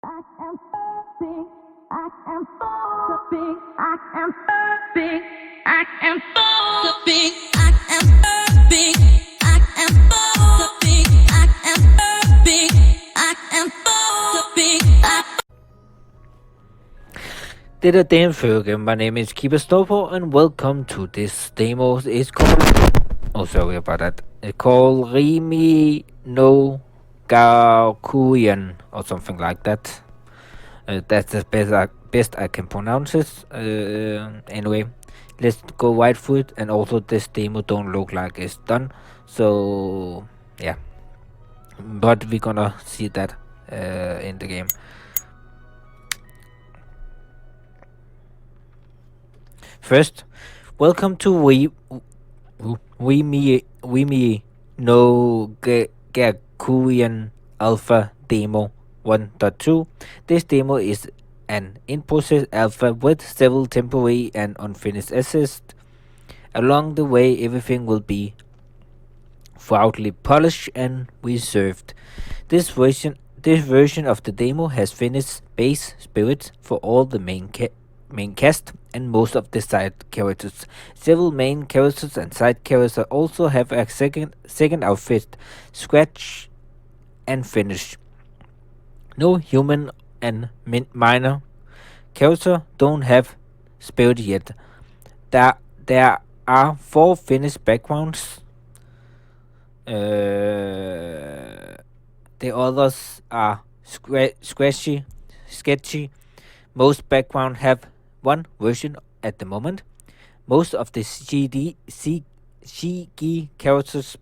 Did a damn again. My name is KibaSnowpaw and welcome to this demo. It's called, oh sorry about that. It's called Reimei no Gakuen or something like that. That's the best I can pronounce it. Anyway, let's go right through it. And also this demo don't look like it's done. So yeah, but we're gonna see that in the game. First, welcome to Reimei no Gakuen Alpha Demo 1.2. This demo is an in-process alpha with several temporary and unfinished assets. Along the way, everything will be thoroughly polished and reserved. This version of the demo has finished base spirits for all the main cast and most of the side characters. Several main characters and side characters also have a second outfit, scratch and finish. No human and minor character don't have spirit yet. There are 4 finished backgrounds. The others are sketchy. Most backgrounds have one version at the moment. Most of the CG characters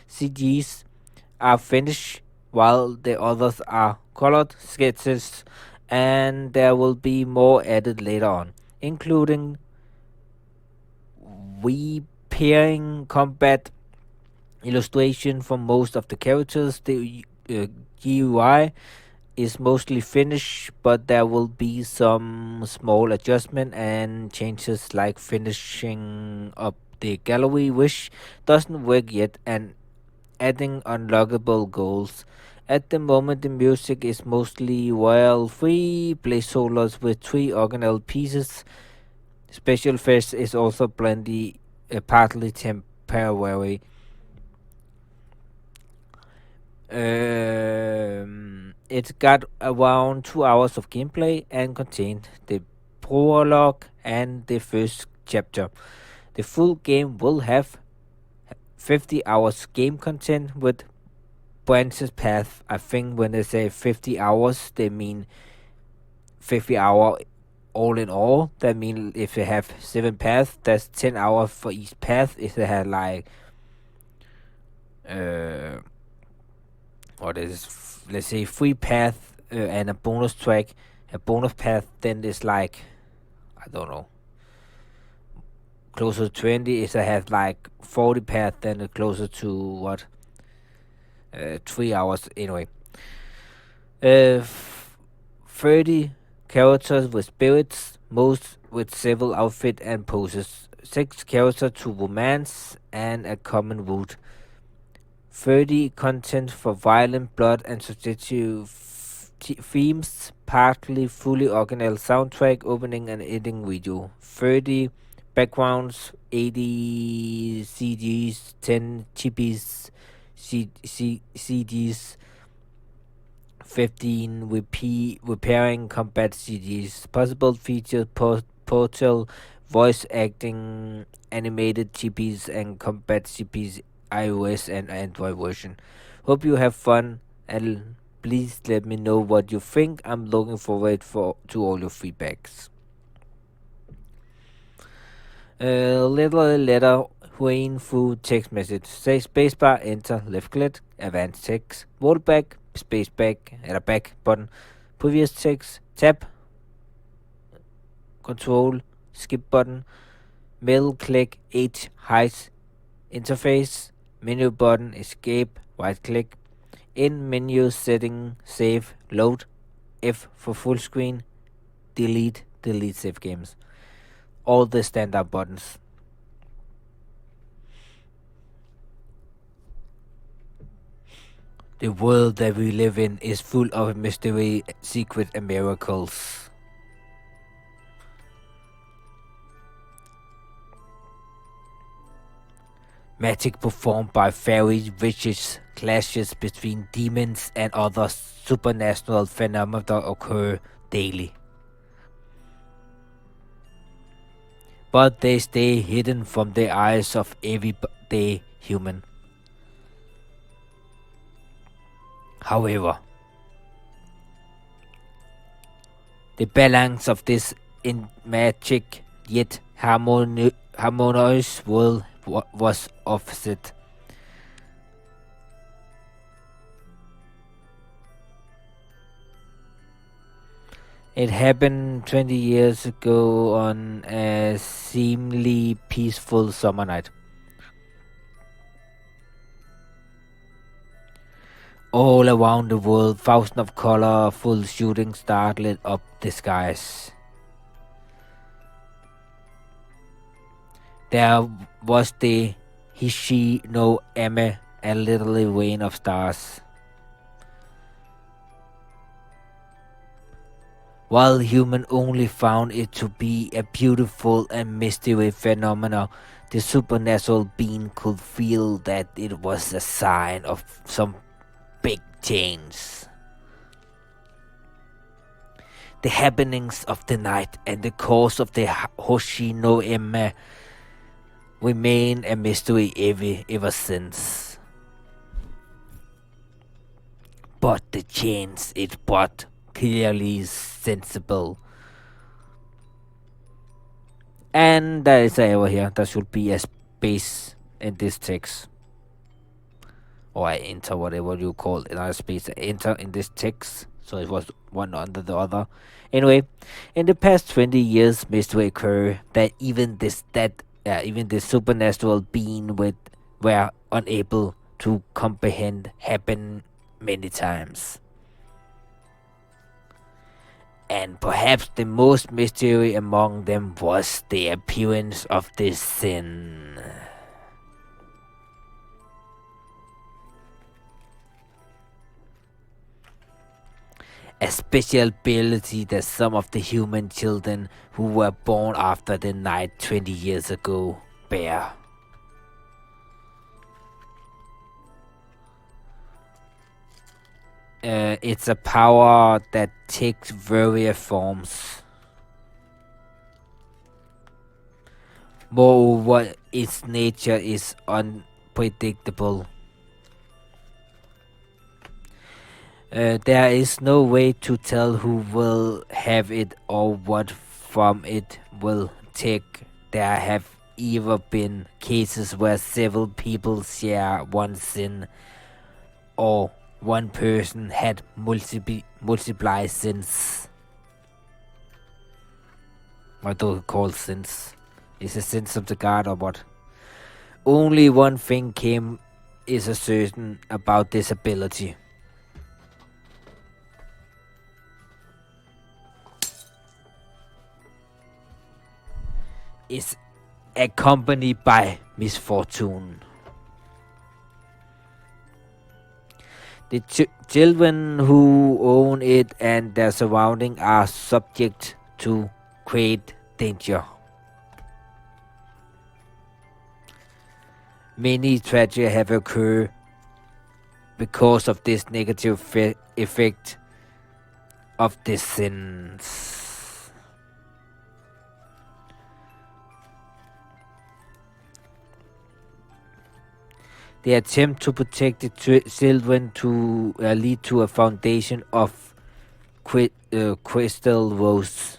CGs are finished, while the others are colored sketches, and there will be more added later on, including repairing combat illustration for most of the characters. The GUI is mostly finished, but there will be some small adjustment and changes, like finishing up the gallery, which doesn't work yet, and adding unlockable goals. At the moment, the music is mostly free placeholders with 3 original pieces. Special effects is also partly temporary. It got around 2 hours of gameplay and contained the prologue and the first chapter. The full game will have 50 hours game content with branches path. I think when they say 50 hours, they mean 50 hours all in all. That means if they have 7 paths, that's 10 hours for each path. If they had like let's say 3 paths and a bonus track, a bonus path, then it's like, I don't know, closer to 20. If I have like 40 paths, then it's closer to 3 hours anyway. 30 characters with spirits, most with several outfits and poses. 6 characters to romance and a common root. 30 content for violent, blood and subjective themes, partly fully original soundtrack, opening and ending video. 30 backgrounds, 80 CGs, 10 chippies, CGs, 15 repairing combat CGs, possible features, portal, voice acting, animated chippies and combat chippies, iOS and Android version. Hope you have fun and please let me know what you think. I'm looking forward to all your feedbacks. Little letter Wayne through text message. Say spacebar, enter, left click, advanced text, rollback, space back, eller back button, previous text, tab, control, skip button, middle click, H height, interface, menu button, escape, right click, in menu setting, save, load, F for full screen, delete save games. All the standard buttons. The world that we live in is full of mystery, secret, and miracles. Magic performed by fairies, witches, clashes between demons, and other supernatural phenomena occur daily. But they stay hidden from the eyes of everyday human. However, the balance of this in magic yet harmonious world was opposite. It happened 20 years ago on a seemingly peaceful summer night. All around the world, thousands of colorful shooting stars lit up the skies. There was the 𝘼𝙗𝙗𝙚, a little rain of stars. While humans only found it to be a beautiful and mysterious phenomenon, the supernatural being could feel that it was a sign of some big change. The happenings of the night and the cause of the 𝘼𝙗𝙗𝙚 remain a mystery ever since. But the change it brought clearly sensible. And there is an error here. There should be a space in this text. Or I enter, whatever you call it, not a space, enter in this text. So it was one under the other. Anyway, in the past 20 years, mystery occurred that even the supernatural being were unable to comprehend happened many times. And perhaps the most mystery among them was the appearance of the sin. A special ability that some of the human children who were born after the night 20 years ago bear. It's a power that takes various forms. Moreover, its nature is unpredictable. There is no way to tell who will have it or what from it will take. There have even been cases where several people share one sin, or one person had multiple sins. What do you call sins? Is it sins of the god or what? Only one thing is certain about this ability. It's accompanied by misfortune. The children who own it and their surroundings are subject to great danger. Many tragedies have occurred because of this negative effect of the sins. The attempt to protect the children to lead to a foundation of crystal rose.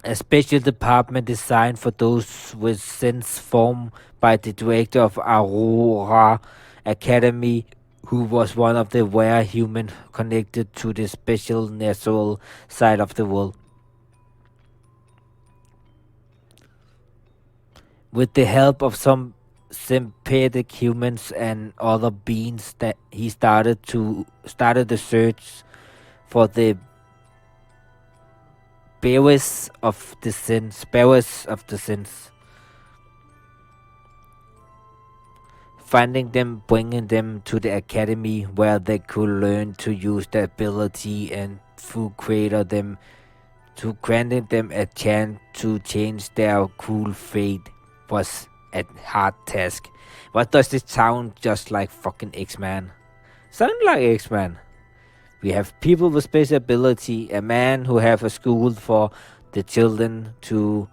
A special department designed for those with sins formed by the director of Aurora Academy, who was one of the rare humans connected to the special natural side of the world. With the help of some sympathetic humans and other beings, that he started the search for the bearers of the sins. finding them, bringing them to the academy where they could learn to use their ability, and through creator them to granting them a chance to change their cool fate was a hard task. What does this sound just like fucking X-Man? Sound like X-Man. We have people with special ability, a man who have a school for the children to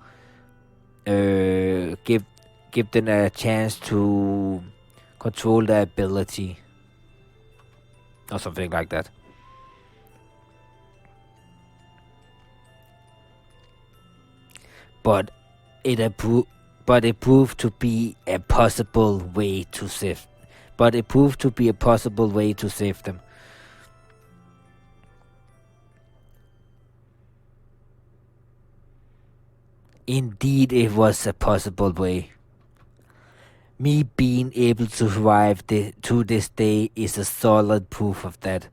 give them a chance to control their ability. Or something like that. But it proved to be a possible way to save. But it proved to be a possible way to save them. Indeed, it was a possible way. Me being able to survive to this day is a solid proof of that.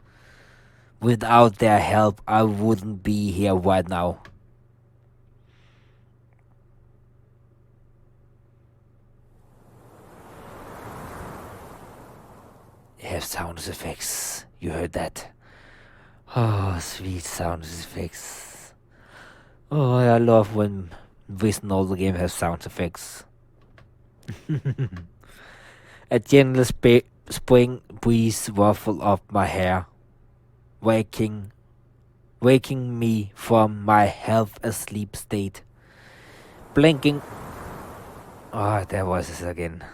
Without their help, I wouldn't be here right now. It has sound effects. You heard that? Oh, sweet sound effects. Oh, I love when all the game has sound effects. A gentle spring breeze ruffled up my hair, waking me from my half asleep state. Blinking. Oh, there was it again.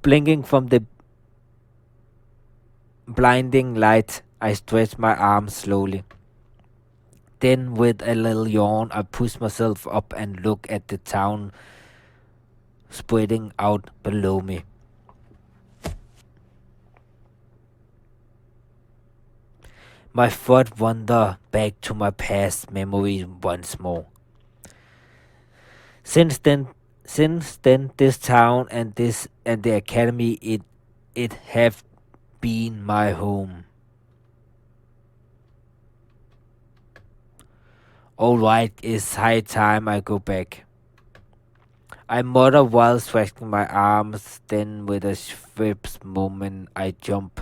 Blinking from the blinding light, I stretched my arms slowly. Then, with a little yawn, I pushed myself up and looked at the town spreading out below me. My thought wandered back to my past memories once more. Since then, this town and the academy, it have been my home. Alright, it's high time I go back. I muttered while stretching my arms, then with a swift movement I jump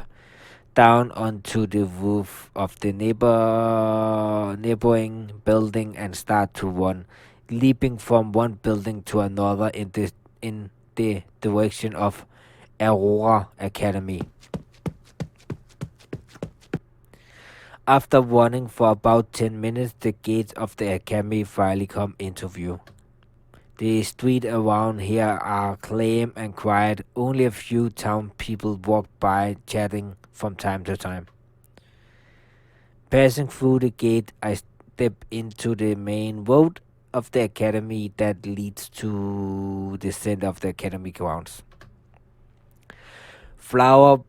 down onto the roof of the neighboring building and start to run, leaping from one building to another in the direction of Aurora Academy. After running for about 10 minutes, the gates of the academy finally come into view. The streets around here are calm and quiet. Only a few town people walk by, chatting from time to time. Passing through the gate, I step into the main road of the academy that leads to the center of the academy grounds. Flower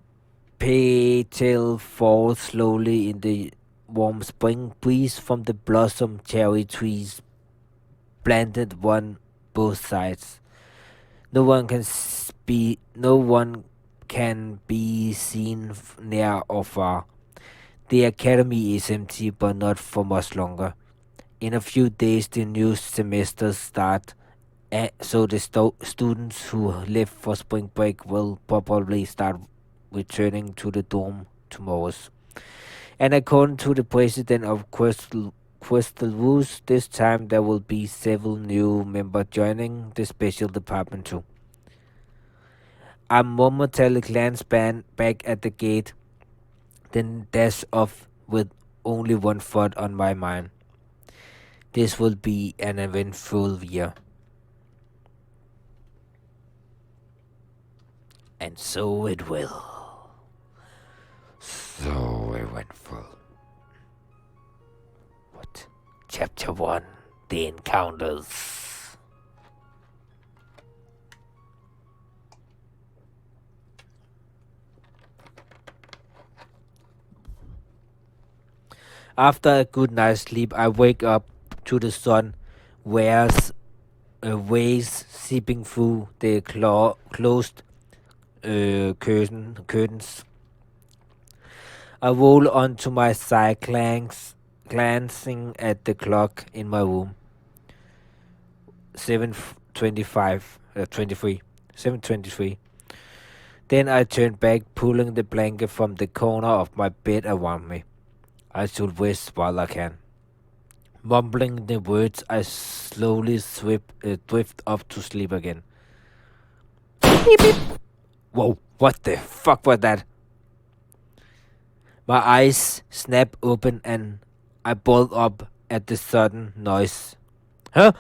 petals fall slowly in the warm spring breeze from the blossom cherry trees planted on both sides. No one can be seen near or far. The academy is empty, but not for much longer. In a few days, the new semesters start, so the students who left for spring break will probably start returning to the dorm tomorrow. And according to the president of Crystal Woods, this time there will be several new members joining the special department too. I momentarily glance back at the gate, then dash off with only one thought on my mind. This will be an eventful year. And so it will. So eventful. What? Chapter 1, The Encounters. After a good night's sleep, I wake up to the sun wears waves seeping through the closed curtains. I roll onto my side, glancing at the clock in my room. 7:23. Then I turned back, pulling the blanket from the corner of my bed around me. I should rest while I can. Mumbling the words, I slowly drift off to sleep again. Beep, beep. Whoa, what the fuck was that? My eyes snap open and I bolt up at the sudden noise. Huh?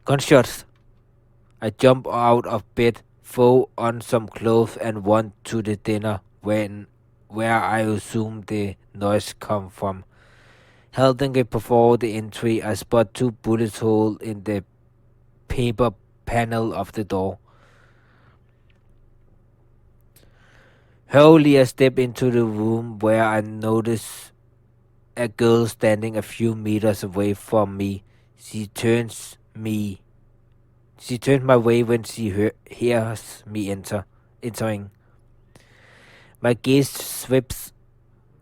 Gunshots. I jump out of bed, throw on some clothes and run to the dinner where I assume the noise come from. Holding it before the entry, I spot 2 bullet holes in the paper panel of the door. Hurriedly, I step into the room where I notice a girl standing a few meters away from me. She turns my way when she hears me entering. My gaze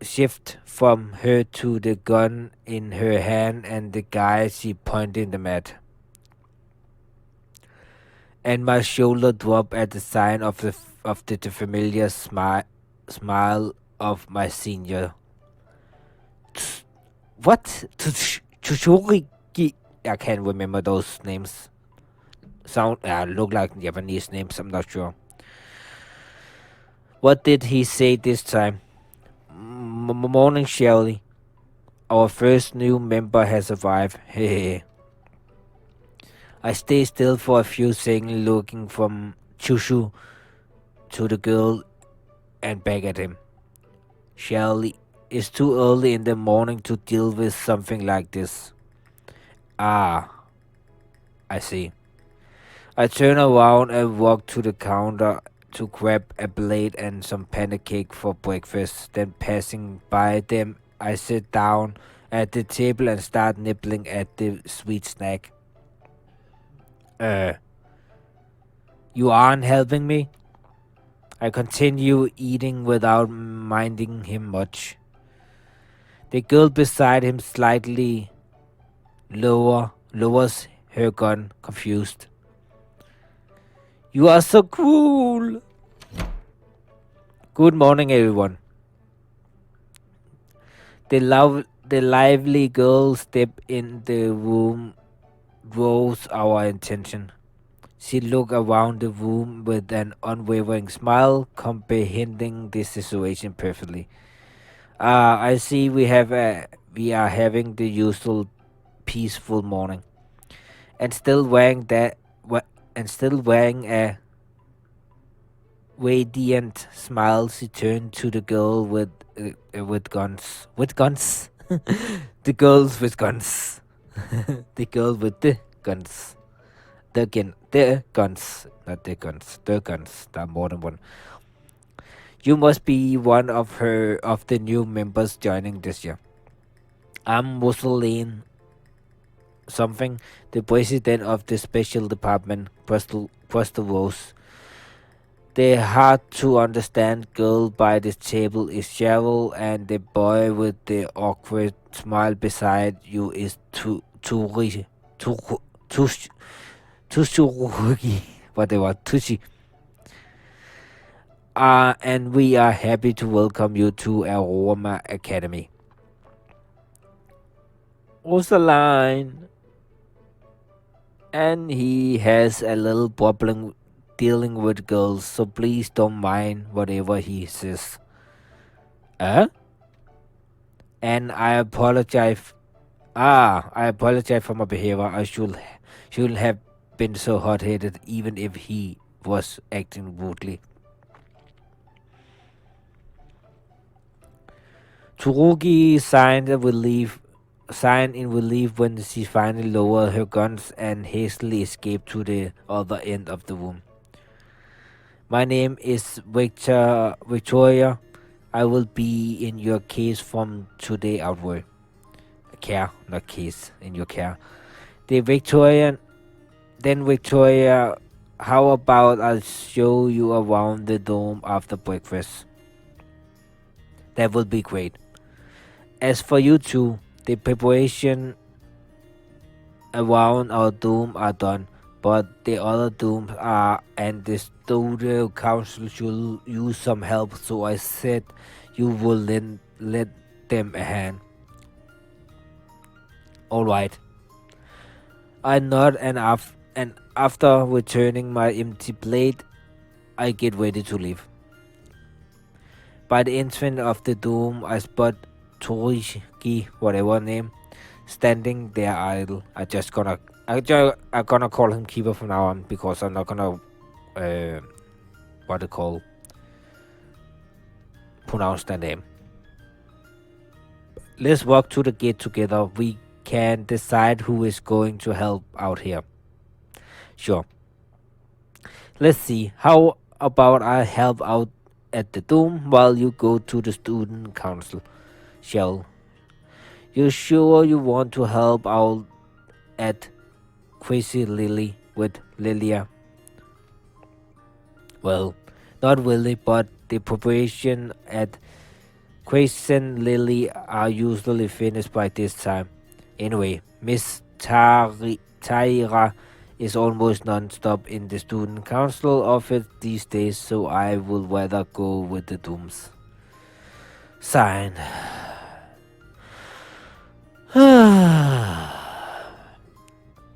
shifts from her to the gun in her hand and the guy she pointing them at. And my shoulder drop at the sign of the familiar smile of my senior. What? Tsushoriki? I can't remember those names. Look like Japanese names, I'm not sure. What did he say this time? Morning, Shelly. Our first new member has arrived. Hehe. I stay still for a few seconds, looking from Chushu to the girl and back at him. Shelly, it's too early in the morning to deal with something like this. Ah, I see. I turn around and walk to the counter to grab a blade and some pancake for breakfast. Then passing by them, I sit down at the table and start nibbling at the sweet snack. You aren't helping me? I continue eating without minding him much. The girl beside him slightly lowers her gun, confused. You are so cool! Good morning, everyone. The lively girl step in the room draws our attention. She looked around the room with an unwavering smile, comprehending the situation perfectly. I see we are having the usual peaceful morning, and still wearing a radiant smile. She turned to the girl with guns. With guns? The girls with guns. The girl with the guns. The guns. Not the guns. The guns. There are more than one. You must be one of the new members joining this year. I'm Mussolini something, the president of the special department, Bristol Rose. The hard-to-understand girl by the table is Cheryl, and the boy with the awkward smile beside you is Tushi. Whatever, Tushi. And we are happy to welcome you to our Roma Academy. Rosaline. And he has a little problem dealing with girls, so please don't mind whatever he says. And I apologize. I apologize for my behavior. I shouldn't have been so hot-headed, even if he was acting rudely. Tsurugi signed in relief when she finally lowered her guns and hastily escaped to the other end of the room. My name is Victoria. I will be in your case from today outward. Care, not case, in your care. Victoria, how about I show you around the dome after breakfast? That will be great. As for you two, the preparation around our dome are done. but the other dooms are, and the studio council should use some help, so I said you will let them a hand. Alright. I nod and after returning my empty plate, I get ready to leave. By the entrance of the dome, I spot Toriki, whatever name, standing there idle. I'm gonna call him Keeper from now on because I'm not gonna what they call pronounce the name. Let's walk to the gate together. We can decide who is going to help out here. Sure. Let's see. How about I help out at the dome while you go to the student council? Shall you sure you want to help out at Crazy Lily with Lilia? Well, not really, but the preparation at Crazy Lily are usually finished by this time. Anyway, Miss Taira is almost non-stop in the student council office these days, so I would rather go with the dooms. Sign.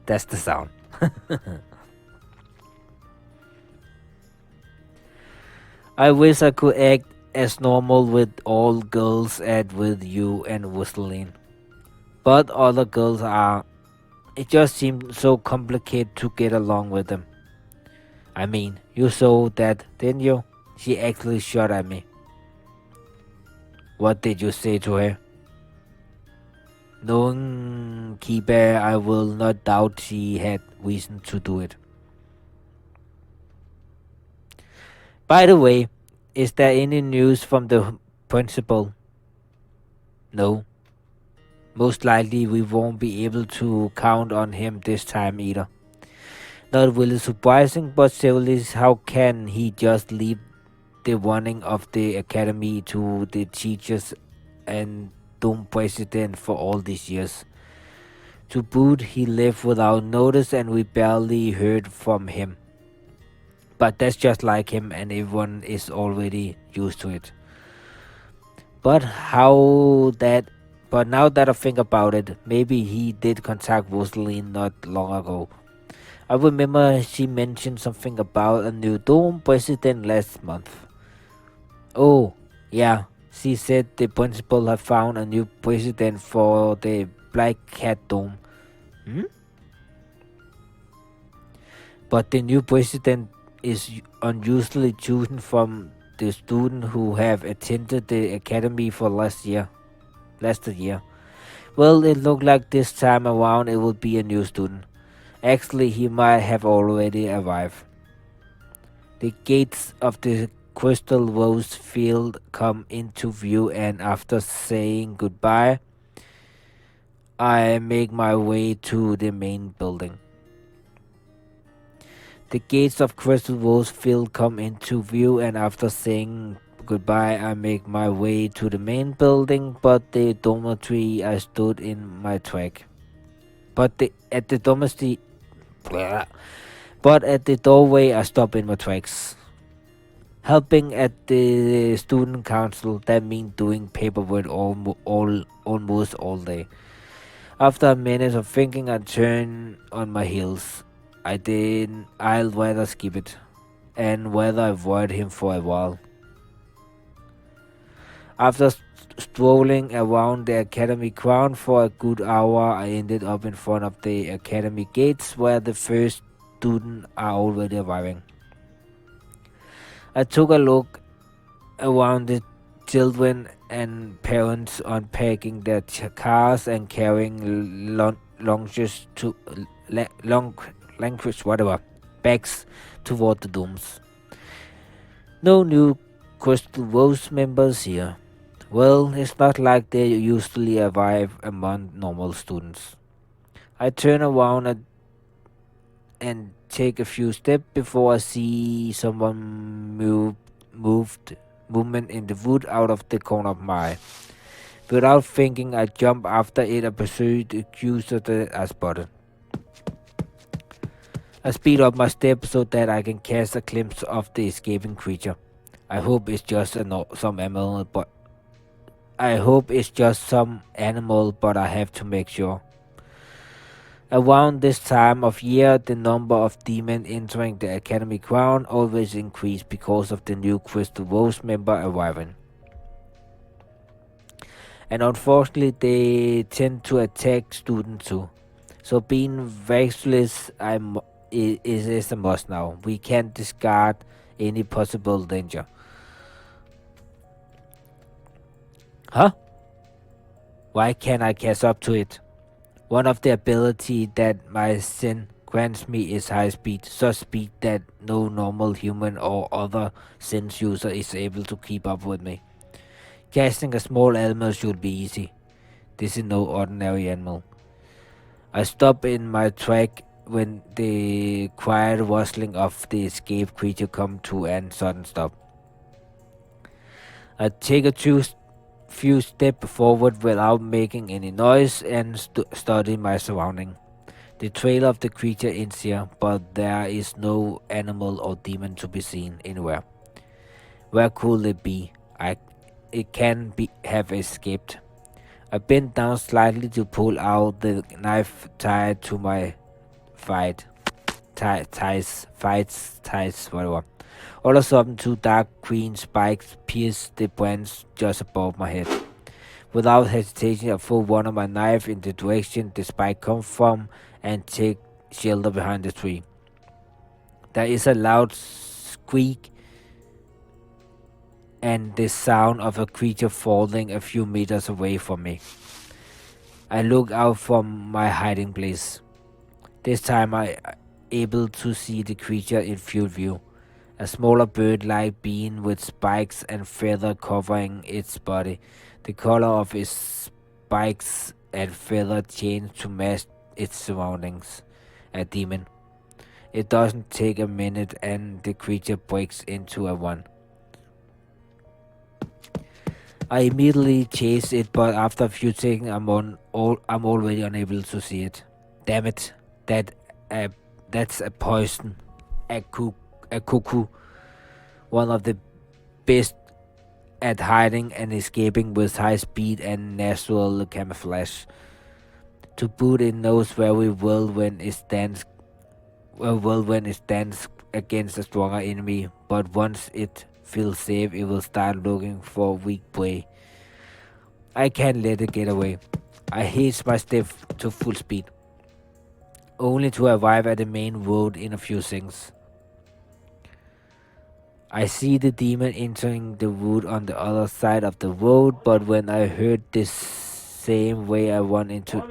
That's the sound. I wish I could act as normal with all girls as with you and whistling. But other girls are. It just seems so complicated to get along with them. I mean, you saw that, didn't you? She actually shot at me. What did you say to her? Knowing Kiba, I will not doubt she had reason to do it. By the way, is there any news from the principal? No. Most likely we won't be able to count on him this time either. Not really surprising, but seriously, how can he just leave the running of the academy to the teachers and Dome president for all these years? To boot, he left without notice and we barely heard from him. But that's just like him and everyone is already used to it. But now that I think about it, maybe he did contact Rosaline not long ago. I remember she mentioned something about a new Dome president last month. Oh, yeah, she said the principal had found a new president for the Black Cat Dome. But the new president is unusually chosen from the students who have attended the academy for last year. Well, it looked like this time around it will be a new student. Actually, he might have already arrived. The gates of the Crystal Rose Field come into view, and after saying goodbye, I make my way to the main building. The gates of Crystal Rose Field come into view, and after saying goodbye, I make my way to the main building, but the dormitory I stood in my track. But at the doorway I stop in my tracks. Helping at the student council, that means doing paperwork almost all day. After a minute of thinking, I turn on my heels. I'll rather skip it, and rather avoid him for a while. After strolling around the academy ground for a good hour, I ended up in front of the academy gates where the first students are already arriving. I took a look around the children and parents unpacking their cars and carrying lunches to bags toward the domes. No new Crystal Rose members here. Well, it's not like they usually arrive among normal students. I turn around and take a few steps before I see someone movement in the wood out of the corner of my eye. Without thinking, I jump after it and pursue the accuser that I spotted. I speed up my step so that I can catch a glimpse of the escaping creature. I hope it's just some animal, but I have to make sure. Around this time of year, the number of demons entering the academy ground always increase because of the new Crystal Rose member arriving. And unfortunately, they tend to attack students too. So being vacuous is a must now. We can't discard any possible danger. Huh? Why can't I catch up to it? One of the abilities that my sin grants me is high speed, such speed that no normal human or other sense user is able to keep up with me. Casting a small animal should be easy. This is no ordinary animal. I stop in my track when the quiet rustling of the escaped creature comes to a sudden stop. I take a few steps forward without making any noise and study my surroundings. The trail of the creature is here, but there is no animal or demon to be seen anywhere. Where could it be? It can have escaped. I bent down slightly to pull out the knife tied to my ties, whatever. All of a sudden, two dark green spikes pierced the branch just above my head. Without hesitation, I threw one of my knife in the direction the spike comes from and take shelter behind the tree. There is a loud squeak and the sound of a creature falling a few meters away from me. I look out from my hiding place. This time I am able to see the creature in full view. A smaller bird-like being with spikes and feathers covering its body. The color of its spikes and feathers change to match its surroundings. A demon. It doesn't take a minute and the creature breaks into a run. I immediately chase it, but after a few seconds I'm already unable to see it. Damn it, that's a poison. A cuckoo, one of the best at hiding and escaping with high speed and natural camouflage. To boot, it knows very well when it stands against a stronger enemy, but once it feels safe, it will start looking for weak prey. I can't let it get away. I hitch my step to full speed, only to arrive at the main road in a few seconds. I see the demon entering the wood on the other side of the road, but when I heard this same way I run into...